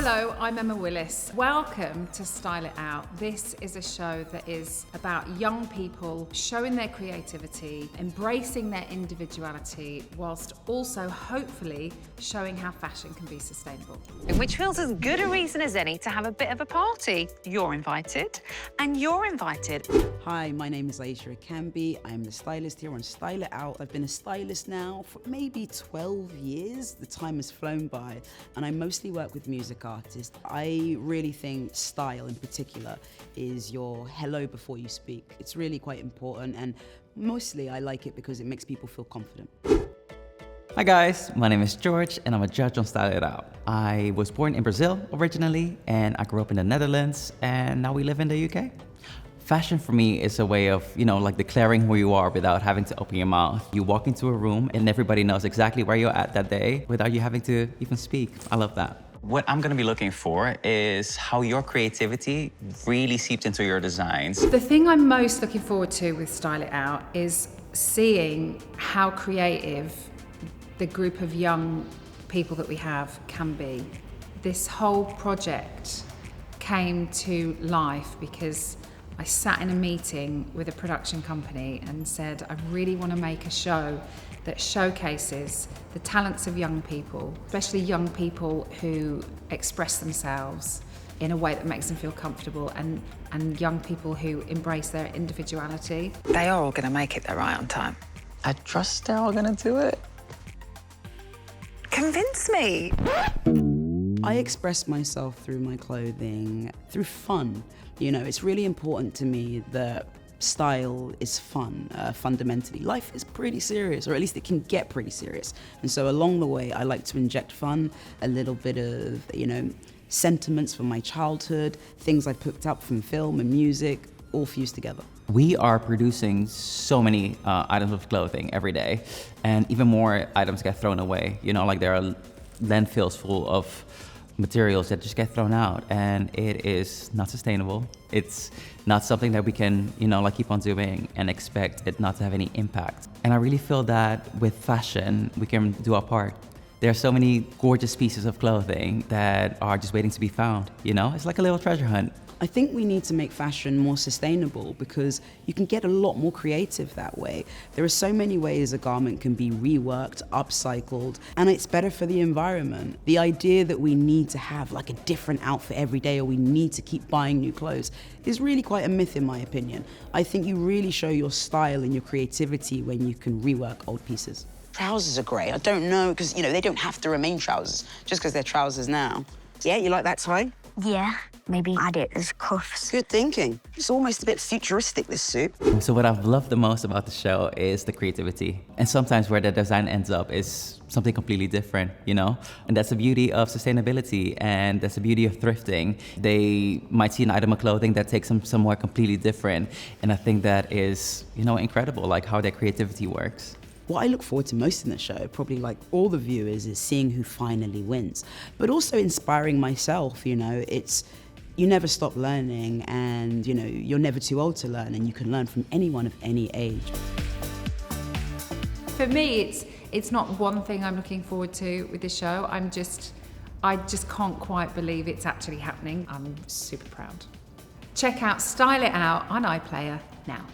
Hello, I'm Emma Willis. Welcome to Style It Out. This is a show that is about young people showing their creativity, embracing their individuality, whilst also hopefully showing how fashion can be sustainable. Which feels as good a reason as any to have a bit of a party. You're invited, and you're invited. Hi, my name is Ayishat Akanbi. I'm the stylist here on Style It Out. I've been a stylist now for maybe 12 years. The time has flown by, and I mostly work with music artists. I really think style in particular is your hello before you speak. It's really quite important, and mostly I like it because it makes people feel confident. Hi guys, my name is Jorge and I'm a judge on Style It Out. I was born in Brazil originally, and I grew up in the Netherlands, and now we live in the UK. Fashion for me is a way of, like declaring who you are without having to open your mouth. You walk into a room and everybody knows exactly where you're at that day without you having to even speak. I love that. What I'm gonna be looking for is how your creativity really seeps into your designs. The thing I'm most looking forward to with Style It Out is seeing how creative the group of young people that we have can be. This whole project came to life because I sat in a meeting with a production company and said, I really want to make a show that showcases the talents of young people, especially young people who express themselves in a way that makes them feel comfortable, and young people who embrace their individuality. They are all going to make it there right on time. I trust they're all gonna do it. Convince me. I express myself through my clothing, through fun. It's really important to me that style is fun, fundamentally. Life is pretty serious, or at least it can get pretty serious. And so along the way, I like to inject fun, a little bit of, sentiments from my childhood, things I picked up from film and music, all fused together. We are producing so many items of clothing every day, and even more items get thrown away. There are landfills full of materials that just get thrown out, and it is not sustainable. It's not something that we can, keep on doing and expect it not to have any impact. And I really feel that with fashion, we can do our part. There are so many gorgeous pieces of clothing that are just waiting to be found, It's like a little treasure hunt. I think we need to make fashion more sustainable because you can get a lot more creative that way. There are so many ways a garment can be reworked, upcycled, and it's better for the environment. The idea that we need to have like a different outfit every day, or we need to keep buying new clothes, is really quite a myth in my opinion. I think you really show your style and your creativity when you can rework old pieces. Trousers are great. I don't know, because, they don't have to remain trousers just because they're trousers now. Yeah, you like that tie? Yeah, maybe add it as cuffs. Good thinking. It's almost a bit futuristic, this suit. So what I've loved the most about the show is the creativity. And sometimes where the design ends up is something completely different, And that's the beauty of sustainability, and that's the beauty of thrifting. They might see an item of clothing that takes them somewhere completely different. And I think that is, incredible, like how their creativity works. What I look forward to most in the show, probably like all the viewers, is seeing who finally wins, but also inspiring myself. It's, you never stop learning, and you're never too old to learn, and you can learn from anyone of any age. For me, it's not one thing I'm looking forward to with the show. I just can't quite believe it's actually happening. I'm super proud. Check out Style It Out on iPlayer now.